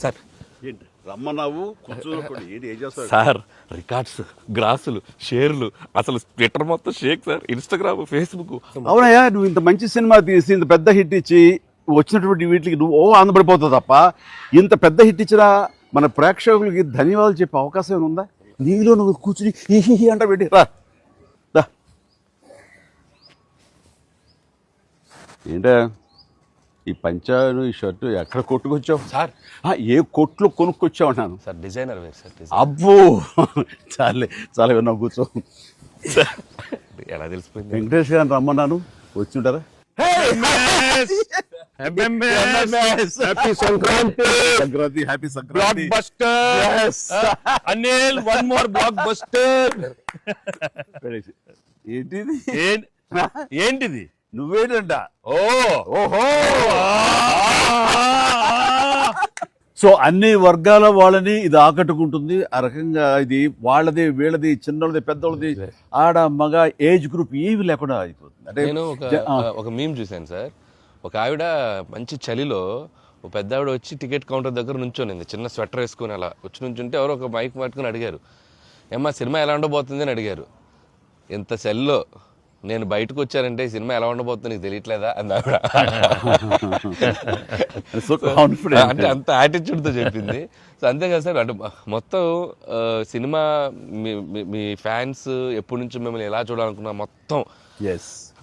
Sir ఏంటి రమ్మన్నావు కూర్చోకుండా ఏంటి ఏం చేస్తావు? సార్ రికార్డ్స్, గ్రాసులు, షేర్లు, అసలు ట్విట్టర్ మొత్తం షేక్ సార్, ఇన్స్టాగ్రామ్, ఫేస్బుక్. అవునయ్యా, నువ్వు ఇంత మంచి సినిమా తీసి ఇంత పెద్ద హిట్ ఇచ్చి వచ్చినటువంటి వీటికి నువ్వు ఆనందపడిపోతావు తప్ప ఇంత పెద్ద హిట్ ఇచ్చిన మన ప్రేక్షకులకి ధన్యవాదాలు చెప్పే అవకాశం ఏమైనా ఉందా? నీలో నువ్వు కూర్చుని ఈ అంట పెట్టి రా. ఏంటా ఈ పంచాను ఈ షర్టు ఎక్కడ కొట్టుకొచ్చావు సార్ ఏ కొట్లు కొనుక్కొచ్చావు అన్నాను. సార్ డిజైనర్ వేరు సార్. అబ్బో చాలే చాలా విన్నావు, కూర్చో. ఎలా తెలిసిపోయింది? వెంకటేష్ గారిని రమ్మన్నాను, వచ్చింటారా? Sankranti, happy Sankranti. Anil one more blockbuster. ఏంటిది? ఏంటిది? నువ్వేంటంట? ఓహో. సో అన్ని వర్గాల వాళ్ళని ఇది ఆకట్టుకుంటుంది. ఆ రకంగా ఇది వాళ్ళది, వీళ్ళది, చిన్నది, పెద్దోళ్ళది, ఆడ మగ ఏజ్ గ్రూప్ ఏవి లేకుండా అయిపోతుంది. అంటే నేను ఒక మీమ్ చూశాను సార్. ఒక ఆవిడ మంచి చలిలో ఒక పెద్ద ఆవిడ వచ్చి టికెట్ కౌంటర్ దగ్గర నుంచోనింది, చిన్న స్వెటర్ వేసుకుని అలా వచ్చి నుంచుంటే ఎవరో ఒక మైక్ పట్టుకుని అడిగారు, ఏమ్మా సినిమా ఎలా ఉండబోతుంది అని అడిగారు. ఇంత చలిలో నేను బయటకు వచ్చానంటే ఈ సినిమా ఎలా ఉండబోతుంది నీకు తెలియట్లేదా అని ఆవిడ. అంటే అంత యాటిట్యూడ్తో చెప్పింది. సో అంతేకాదు సార్, అంటే మొత్తం సినిమా మీ ఫ్యాన్స్ ఎప్పటి నుంచి మిమ్మల్ని ఎలా చూడాలనుకున్నా మొత్తం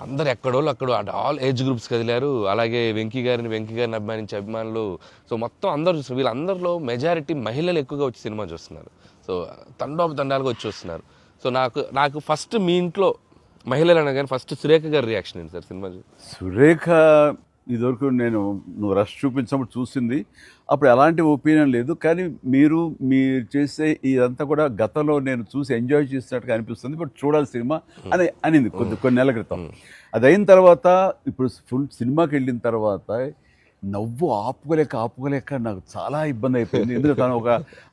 అందరు ఎక్కడోళ్ళు అక్కడ ఆల్ ఏజ్ గ్రూప్స్ కదిలారు. అలాగే వెంకీ గారిని అభిమానించే అభిమానులు. సో మొత్తం అందరూ, వీళ్ళందరిలో మెజారిటీ మహిళలు ఎక్కువగా వచ్చి సినిమా చూస్తున్నారు. సో తండాలుగా వచ్చి వస్తున్నారు. సో నాకు ఫస్ట్ మీ ఇంట్లో మహిళలు అనగానే ఫస్ట్ సురేఖ గారి రియాక్షన్ ఏంటి సార్ సినిమా? సురేఖ ఇదివరకు నువ్వు రష్ చూపించినప్పుడు చూసింది, అప్పుడు ఎలాంటి ఒపీనియన్ లేదు. కానీ మీరు చేసే ఇదంతా కూడా గతంలో నేను చూసి ఎంజాయ్ చేసినట్టుగా అనిపిస్తుంది, బట్ చూడాలి సినిమా అని అనింది కొన్ని నెలల క్రితం. అది అయిన తర్వాత ఇప్పుడు ఫుల్ సినిమాకి వెళ్ళిన తర్వాత నవ్వు ఆపుకోలేక నాకు చాలా ఇబ్బంది అయిపోయింది. ఎందుకంటే తను ఒక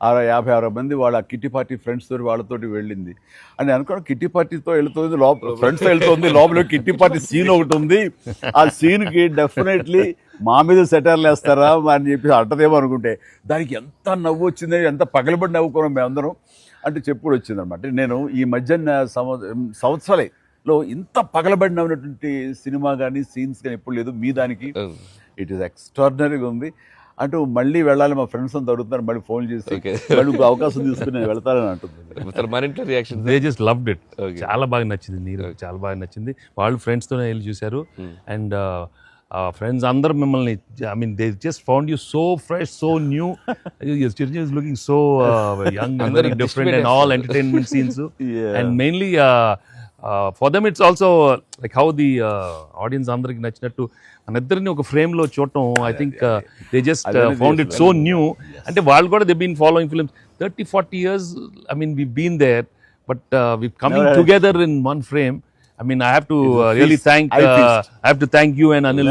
50-60 మంది వాళ్ళ కిట్టి పార్టీ ఫ్రెండ్స్ తోటి వాళ్ళతోటి వెళ్ళింది అని అనుకోవడం. కిట్టి పార్టీతో వెళుతుంది, ఫ్రెండ్స్తో వెళ్తుంది, లోపల కిట్టి పార్టీ సీన్ ఒకటి ఉంది. ఆ సీన్కి డెఫినెట్లీ మా మీద సెటర్లు వేస్తారా అని చెప్పి అంటదేమో అనుకుంటే దానికి ఎంత నవ్వు వచ్చింది, ఎంత పగలబడి నవ్వుకోవడం మేమందరం అంటే చెప్పుడు వచ్చింది అనమాట. నేను ఈ మధ్య సంవత్సరాలలో ఇంత పగలబడి నవ్వినటువంటి సినిమా కానీ సీన్స్ కానీ ఎప్పుడు లేదు. మీ దానికి ఇట్ ఈస్ ఎక్స్ట్రాడినరీగా ఉంది. అంటూ మళ్ళీ వెళ్ళాలి, మా ఫ్రెండ్స్ అంతా అడుగుతున్నారు, మళ్ళీ ఫోన్ చేసి మళ్ళీ అవకాశం తీసుకుని నేను వెళ్తానని అంటుంది. They just loved it. చాలా బాగా నచ్చింది, నీరు చాలా బాగా నచ్చింది. వాళ్ళు ఫ్రెండ్స్తోనే వెళ్ళి చూశారు. అండ్ ఫ్రెండ్స్ అందరు మిమ్మల్ని, I mean they just found you so fresh, so new. Chiranjeevi is looking so young and very different and all entertainment scenes. And mainly for them it's also like how the audience అందరికి నచ్చినట్టు మన ఇద్దరిని ఒక frame లో చూడటం. I think they just found it so new. అంటే వాళ్ళు కూడా they been following films 30-40 years. I mean we've been there, but we've coming together in one frame. I mean I have to really thank you and Anil.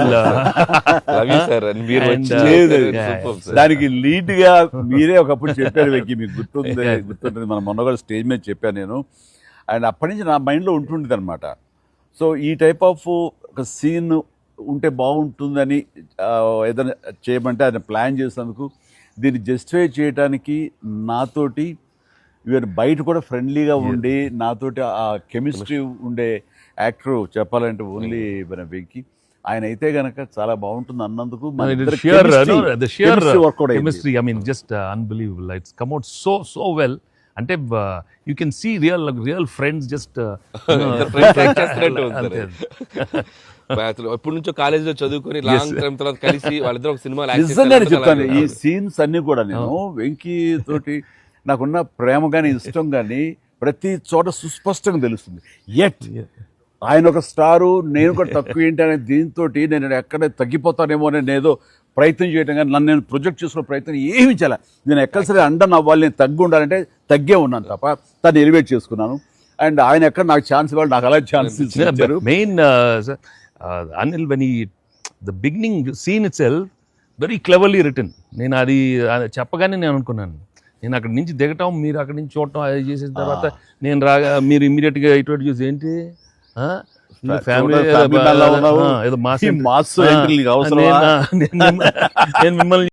Love you sir. And we're దానికి lead గా మీరే ఒకప్పుడు చెప్పారు వెంకీ, మీకు గుర్తుంటుంది మన మొన్న కూడా స్టేజ్ మీద చెప్పాను నేను. అండ్ అప్పటి నుంచి నా మైండ్లో ఉంటుండేది అనమాట. సో ఈ టైప్ ఆఫ్ ఒక సీన్ ఉంటే బాగుంటుందని ఏదైనా చేయమంటే ఆయన ప్లాన్ చేసినందుకు, దీన్ని జస్టిఫై చేయడానికి నాతోటి ఈవెన్ బయట కూడా ఫ్రెండ్లీగా ఉండి నాతోటి ఆ కెమిస్ట్రీ ఉండే యాక్టర్ చెప్పాలంటే ఓన్లీ మన వెంకీ. ఆయన అయితే గనక చాలా బాగుంటుంది అన్నందుకు chemistry, I mean just unbelievable. It's come out so well. అంటే you can see real friends just ఎప్పటి నుంచో కాలేజీలో చదువుకొని లాంగ్ టైం తర్వాత కలిసి వాళ్ళిద్దరు ఒక సినిమా చెప్తాను. ఈ సీన్స్ అన్ని కూడా నేను వెంకీ తోటి నాకున్న ప్రేమ కానీ ఇష్టం కానీ ప్రతి చోట సుస్పష్టంగా తెలుస్తుంది. ఎట్ ఆయన ఒక స్టారు, నేను కూడా తక్కువ ఏంటి అనే దీంతో నేను ఎక్కడ తగ్గిపోతానేమో అని ఏదో ప్రయత్నం చేయడం కానీ నన్ను నేను ప్రొజెక్ట్ చేసుకునే ప్రయత్నం ఏమి చేయాలి. నేను ఎక్కడ సరే అండర్ అవ్వాలి, నేను తగ్గి ఉండాలంటే తగ్గే ఉన్నాను తప్ప తను ఎలివేట్ చేసుకున్నాను. అండ్ ఆయన ఎక్కడ నాకు ఛాన్స్ ఇవ్వాలి, నాకు అలా ఛాన్స్ ఇచ్చారు. Main Anil, when the beginning scene itself very cleverly written. నేను అది చెప్పగానే నేను అనుకున్నాను, నేను అక్కడి నుంచి దిగటం, మీరు అక్కడి నుంచి చూడటం, అది చేసిన తర్వాత నేను రాగా మీరు ఇమ్మీడియట్గా ఇటువంటి చూసి ఏంటి ఫ్యామిలీ ఏదో మాస్ నేను మిమ్మల్ని